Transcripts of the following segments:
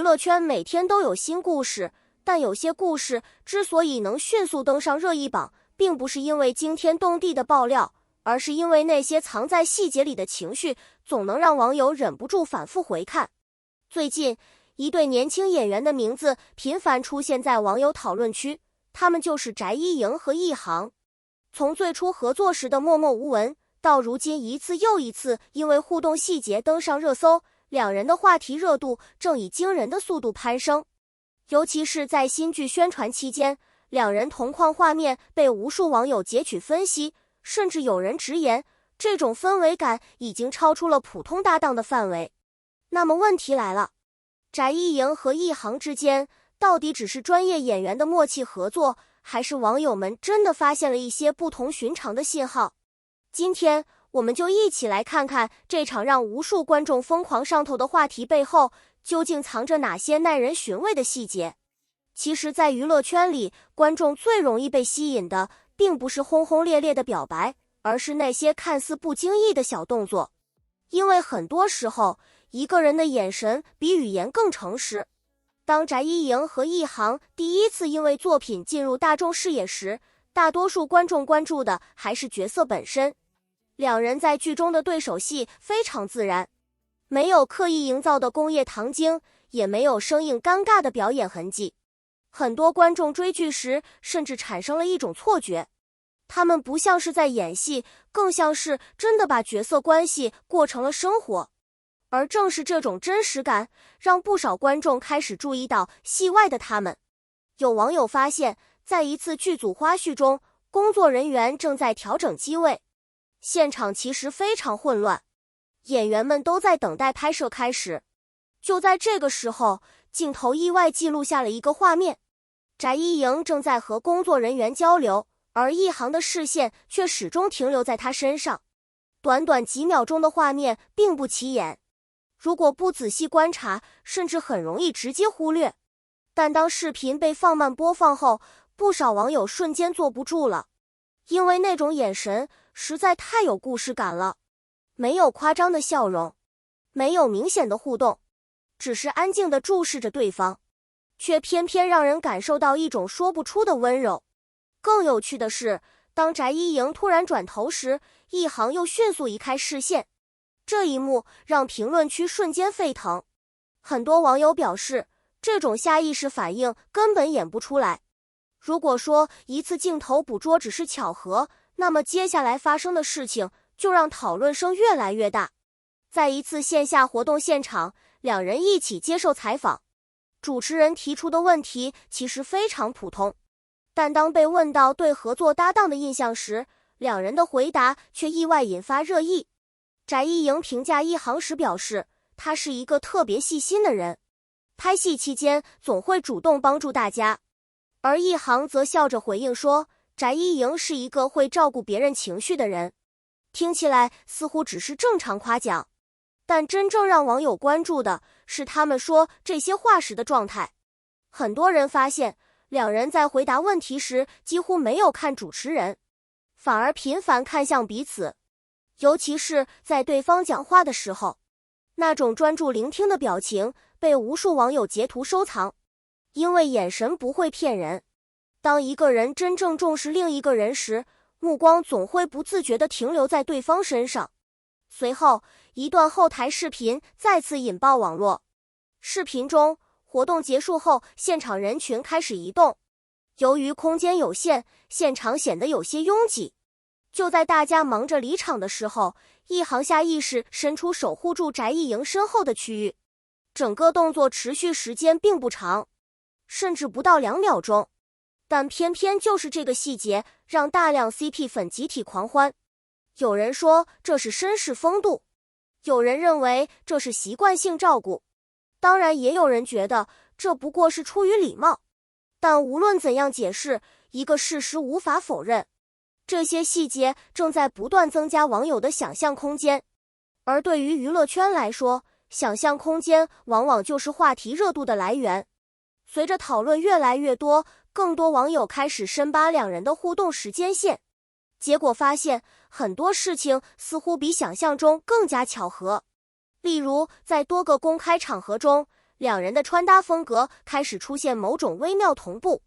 樂圈每天都有新故事，但有些故事之所以能迅速登上熱議榜，並不是因為驚天動地的爆料，而是因為那些藏在細節裡的情緒，總能讓網友忍不住反覆回看。最近，一對年輕演員的名字頻繁出現在網友討論區，他們就是翟依瑩和易航。從最初合作時的默默無聞，到如今一次又一次因為互动細節登上熱搜，兩人的话題熱度正以驚人的速度攀升。尤其是在新劇宣傳期間，兩人同框畫面被無數網友截取分析，甚至有人直言，這種氛圍感已經超出了普通搭檔的範圍。那麼問題來了，翟依瑩和易航之間到底只是專業演員的默契合作，還是網友們真的發現了一些不同尋常的信號？今天我們就一起來看看這場讓無數觀眾瘋狂上頭的話題背後，究竟藏着哪些耐人尋味的細節。其實在娛樂圈裡，觀眾最容易被吸引的並不是轟轟烈烈的表白，而是那些看似不經意的小動作。因為很多時候，一個人的眼神比語言更誠實。當翟依瑩和易航第一次因为作品進入大眾視野時，大多數觀眾關注的還是角色本身。兩人在劇中的對手戲非常自然，沒有刻意營造的工業糖精，也沒有生硬尷尬的表演痕跡。很多觀眾追劇時甚至產生了一種錯覺，他們不像是在演戲，更像是真的把角色關係過成了生活。而正是這種真實感，讓不少觀眾開始注意到戲外的他們。有網友發現，在一次劇組花絮中，工作人員正在調整機位，現場其實非常混亂，演員們都在等待拍攝開始。就在這個時候，鏡頭意外記錄下了一個畫面，翟依瑩正在和工作人員交流，而易航的視線卻始終停留在他身上。短短幾秒鐘的畫面並不起眼，如果不仔細觀察，甚至很容易直接忽略。但當視頻被放慢播放後，不少網友瞬間坐不住了，因為那種眼神實在太有故事感了。沒有誇張的笑容，沒有明顯的互動，只是安靜地注視着對方，卻偏偏讓人感受到一種說不出的溫柔。更有趣的是，當翟依瑩突然轉頭時，易航又迅速移開視線。這一幕讓評論區瞬間沸騰，很多網友表示，這種下意識反應根本演不出來。如果說一次鏡頭捕捉只是巧合，那麼接下來發生的事情就讓討論聲越來越大。在一次線下活動現場，兩人一起接受採訪，主持人提出的問題其實非常普通，但當被問到對合作搭檔的印象時，兩人的回答卻意外引發熱議。翟依瑩評價易航時表示，他是一個特別細心的人，拍戲期間總會主動幫助大家。而易航則笑着回應說，翟依瑩是一個會照顧別人情緒的人。聽起來似乎只是正常誇獎，但真正讓網友關注的是他們說這些話時的狀態。很多人發現，兩人在回答問題時幾乎沒有看主持人，反而頻繁看向彼此。尤其是在對方講話的時候，那種專注聆聽的表情被無數網友截圖收藏。因為眼神不會騙人，當一個人真正重視另一個人時，目光總會不自覺地停留在對方身上。隨後，一段後台視頻再次引爆網絡。視頻中，活動結束後，現場人群開始移動。由於空間有限，現場顯得有些擁擠。就在大家忙着離場的時候，易航下意識伸出守護住翟依瑩身後的區域，整個動作持續時間並不長，甚至不到2秒鐘，但偏偏就是這個細節讓大量 CP 粉集體狂歡。有人說這是紳士風度，有人認為這是習慣性照顧，當然也有人覺得這不過是出於禮貌。但無論怎樣解釋，一個事實無法否認，這些細節正在不斷增加網友的想象空間。而對於娛樂圈來說，想象空間往往就是話題熱度的來源。隨着討論越來越多，更多網友開始深扒兩人的互動時間線，結果發現很多事情似乎比想象中更加巧合。例如，在多個公開場合中，兩人的穿搭風格開始出現某種微妙同步，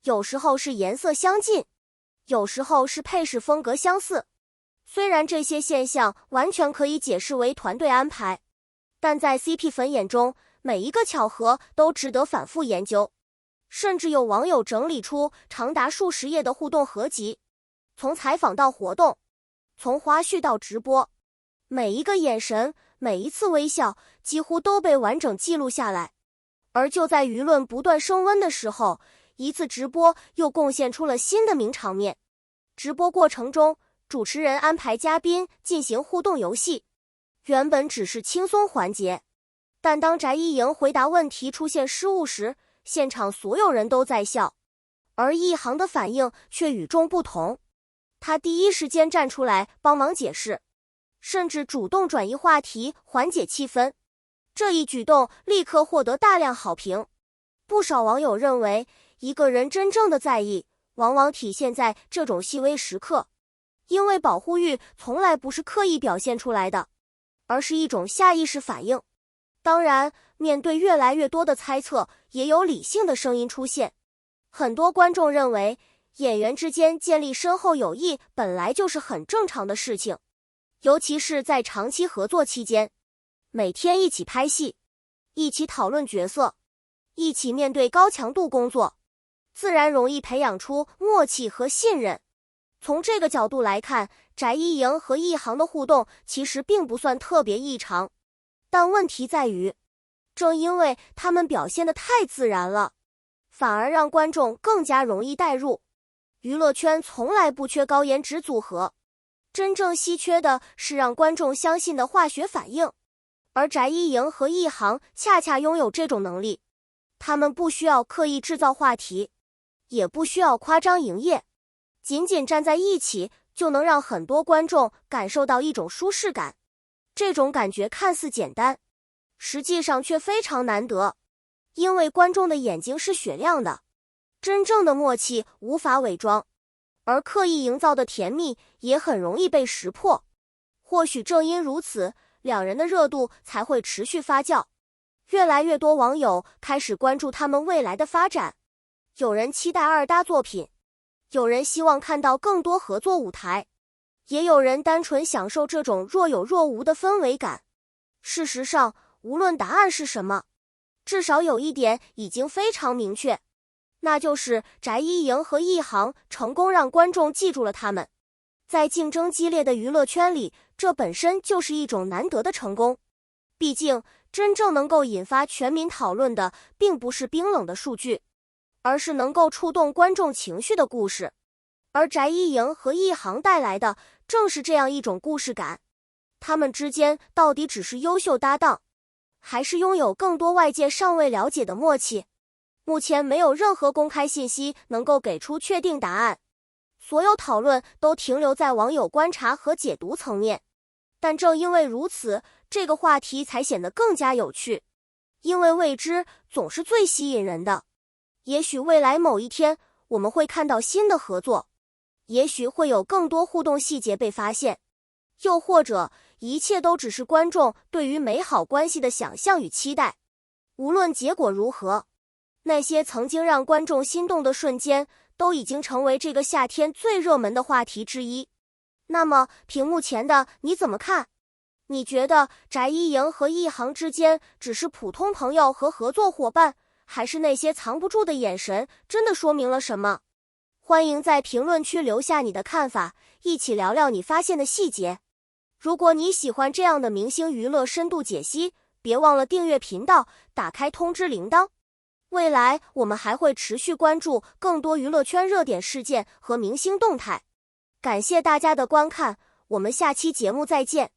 有時候是顏色相近，有時候是配飾風格相似。雖然這些現象完全可以解釋為團隊安排，但在 CP 粉眼中，每一個巧合都值得反覆研究。甚至有網友整理出長達數十頁的互動合集，從採訪到活動，從花絮到直播，每一個眼神，每一次微笑，幾乎都被完整記錄下來。而就在輿論不斷升溫的時候，一次直播又貢獻出了新的名場面。直播過程中，主持人安排嘉賓進行互動遊戲，原本只是輕鬆環節，但當翟一瑩回答問題出現失誤時，現場所有人都在笑，而一航的反應卻與眾不同。他第一時間站出來幫忙解釋，甚至主動轉移話題，緩解氣氛。這一舉動立刻獲得大量好評。不少網友認為，一個人真正的在意，往往體現在這種細微時刻，因為保護欲從來不是刻意表現出來的，而是一種下意識反應。當然，面對越來越多的猜測，也有理性的聲音出現。很多觀眾認為，演員之間建立深厚友誼本來就是很正常的事情，尤其是在長期合作期間，每天一起拍戲，一起討論角色，一起面對高強度工作，自然容易培養出默契和信任。從這個角度來看，翟一瑩和一航的互動其實並不算特別異常。但問題在於，正因為他們表現得太自然了，反而讓觀眾更加容易代入。娛樂圈從來不缺高顏值組合，真正稀缺的是讓觀眾相信的化學反應。而翟一瑩和一航恰恰擁有這種能力，他們不需要刻意制造話題，也不需要誇張營業，僅僅站在一起就能讓很多觀眾感受到一種舒適感。這種感覺看似簡單，實際上卻非常難得，因為觀眾的眼睛是雪亮的，真正的默契無法偽裝，而刻意營造的甜蜜也很容易被識破。或許正因如此，兩人的熱度才會持續發酵，越來越多網友開始關注他們未來的發展。有人期待二搭作品，有人希望看到更多合作舞台，也有人單純享受這種若有若無的氛圍感。事實上，無論答案是什麼，至少有一點已經非常明確，那就是翟一瑩和一航成功讓觀眾記住了他們。在競爭激烈的娛樂圈裡，這本身就是一種難得的成功。畢竟，真正能夠引發全民討論的，並不是冰冷的數據，而是能夠觸動觀眾情緒的故事。而翟一瑩和一航帶來的正是這樣一種故事感。他們之間到底只是優秀搭檔，還是擁有更多外界尚未了解的默契？目前沒有任何公開信息能夠給出確定答案，所有討論都停留在網友觀察和解讀層面。但正因為如此，這個話題才顯得更加有趣，因為未知總是最吸引人的。也許未來某一天，我們會看到新的合作，也許會有更多互動細節被發現，又或者一切都只是觀眾對於美好關係的想象與期待。無論結果如何，那些曾經讓觀眾心動的瞬間，都已經成為這個夏天最熱門的話題之一。那麼，屏幕前的你怎麼看？你覺得翟一瑩和一航之間只是普通朋友和合作夥伴，還是那些藏不住的眼神真的說明了什麼？歡迎在評論區留下你的看法，一起聊聊你發現的細節。如果你喜歡這樣的明星娛樂深度解析，別忘了訂閱頻道，打開通知鈴鐺。未來我們還會持續關注更多娛樂圈熱點事件和明星動態。感謝大家的觀看，我們下期節目再見。